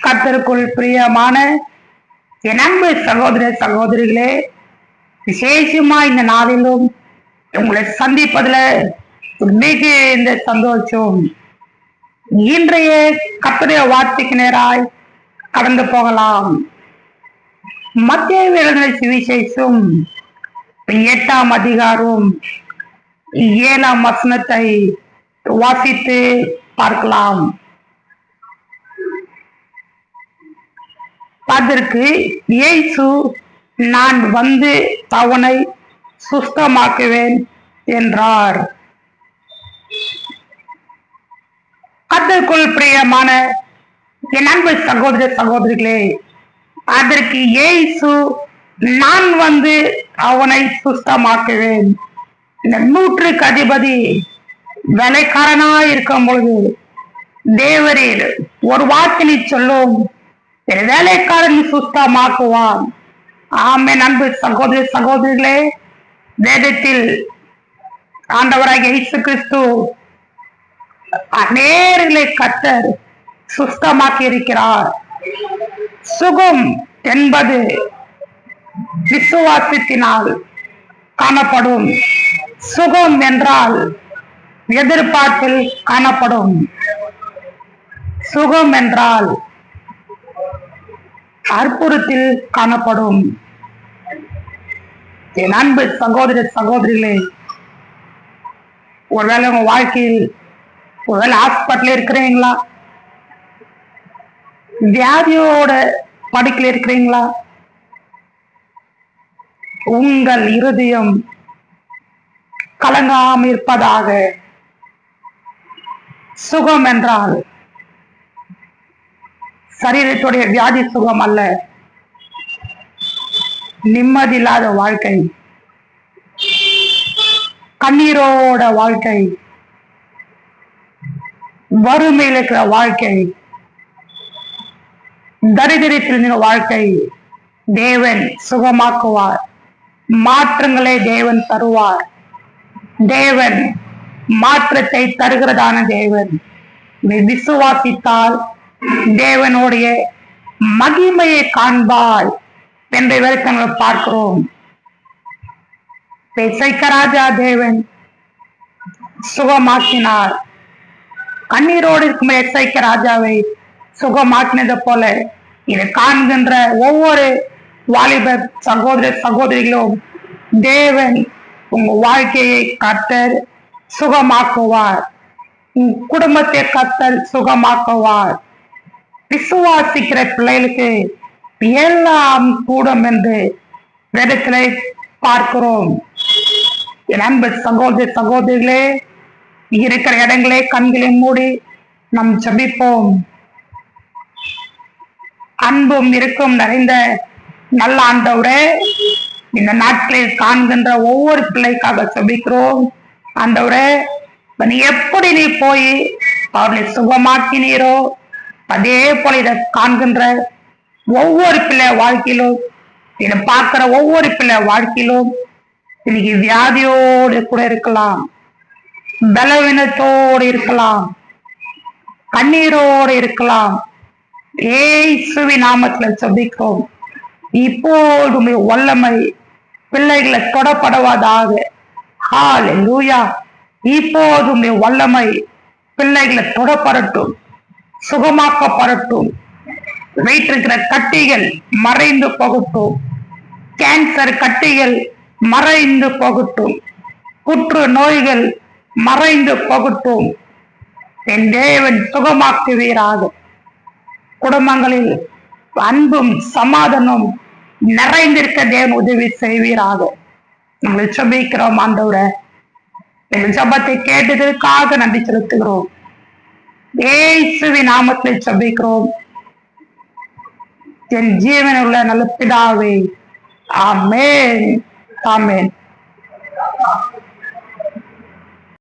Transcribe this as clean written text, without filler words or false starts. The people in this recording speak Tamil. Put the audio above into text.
கர்த்தருக்குள் பிரியமான என் அன்பு சகோதர சகோதரிகளே, விசேஷமா இந்த நாளிலும் உங்களை சந்திப்பதுல மிக இந்த சந்தோஷம். இன்றைய கர்த்தருடைய வார்த்தைக்கு நேராய் கடந்து போகலாம். மத்தேயு எழுதின சுவிசேஷம் 8ஆம் அதிகாரம் 7ஆம் வசனத்தை வாசித்து பார்க்கலாம். அதற்கு இயேசு, நான் வந்து அவனை சுஸ்தமாக்குவேன் என்றார். கர்த்தருக்குள் பிரியமான என் அன்பு சகோதர சகோதரிகளே, அதற்கு இயேசு, நான் வந்து அவனை சுஸ்தமாக்குவேன். இந்த 100க்கு அதிபதி வேலைக்காரனாய் இருக்கும் பொழுது தேவரீர் ஒரு வாக்கினை சொல்லும், வேலைக்காரன் சுத்தமாக்குவான். ஆமென். அன்பு சகோதர சகோதரிகளே, வேதத்தில் ஆண்டவராகிய இயேசு கிறிஸ்து அநேகரை கர்த்தர் சுத்தமாக்கி இருக்கிறார். சுகம் என்பது விசுவாசத்தினால் காணப்படும். சுகம் என்றால் எதிர்பார்ப்பில் காணப்படும். சுகம் என்றால் அற்புதத்தில் காணப்படும். என் அன்பு சகோதர சகோதரிகளே, ஒருவேளை உங்க வாழ்க்கையில் ஒருவேளை ஹாஸ்பிட்டல் இருக்கிறீங்களா, வியாதியோட படுக்கையில் இருக்கிறீங்களா, உங்கள் இருதயம் கலங்காமல் இருப்பதாக. சுகம் என்றால் சரீரத்துடைய வியாதி சுகம் அல்ல, நிம்மதி இல்லாத வாழ்க்கை, கண்ணீரோட வாழ்க்கை, வறுமையில் இருக்கிற வாழ்க்கை, தரித்திரத்தில் வாழ்க்கை தேவன் சுகமாக்குவார். மாற்றங்களை தேவன் தருவார். தேவன் மாற்றத்தை தருகிறதான தேவன். விசுவாசித்தால் தேவனுடைய மகிமையை காண்பாய் என்ற விளக்கங்களை பார்க்கிறோம். ராஜா தேவன் சுகமாக்கினார். கண்ணீரோடு இருக்கும் ராஜாவை சுகமாக்கினது போல இதை காண்கின்ற ஒவ்வொரு வாலிப சகோதர சகோதரிகளும் தேவன் உங்க வாழ்க்கையை கர்த்தர் சுகமாக்குவார். உங்க குடும்பத்தை கர்த்தர் சுகமாக்குவார். விசுவாசிக்கிற பிள்ளைகளுக்கு எல்லாம் கூடும் என்று வேதத்திலே பார்க்கிறோம். என் அன்பு சகோதர சகோதரிகளே, இருக்கிற இடங்களே கண்களை மூடி நம் ஜெபிப்போம். அன்பும் இருக்கும் நிறைந்த நல்ல ஆண்டவரே, இந்த நாட்களில் காண்கின்ற ஒவ்வொரு பிள்ளைக்காக ஜெபிக்கிறோம். ஆண்டவரே, எப்படி நீ போய் அவர்களை சுகமாக்கினீரோ அதே போல இதை காண்கின்ற ஒவ்வொரு பிள்ளை வாழ்க்கையிலும், இதை பார்க்கிற ஒவ்வொரு பிள்ளை வாழ்க்கையிலும் இன்னைக்கு வியாதியோடு கூட இருக்கலாம், பலவீனத்தோடு இருக்கலாம், கண்ணீரோடு இருக்கலாம். இயேசுவின் நாமத்துல ஜெபிக்கிறோம். இப்போது வல்லமை பிள்ளைகளை தொடப்படுவதாக. ஹல்லேலூயா. இப்போது வல்லமை பிள்ளைகளை தொடப்படட்டும், சுகமாக்கப்படட்டும். வைத்திருக்கிற கட்டிகள் மறைந்து போகட்டும். கேன்சர் கட்டிகள் மறைந்து போகட்டும். புற்று நோய்கள் மறைந்து போகட்டும். என் தேவன் சுகமாக்குவீராக. குடும்பங்களில் அன்பும் சமாதானம் நிறைந்திருக்க தேவன் உதவி செய்வீராக. நாங்கள் ஜெபிக்கிறோம் ஆண்டவரே. எங்கள் ஜெபத்தை கேட்டதற்காக நன்றி செலுத்துகிறோம். இயேசுவின் நாமத்தில் ஜெபிக்கிறோம் என் ஜீவனுள்ள நல்ல பிதாவே. ஆமென். ஆமென்.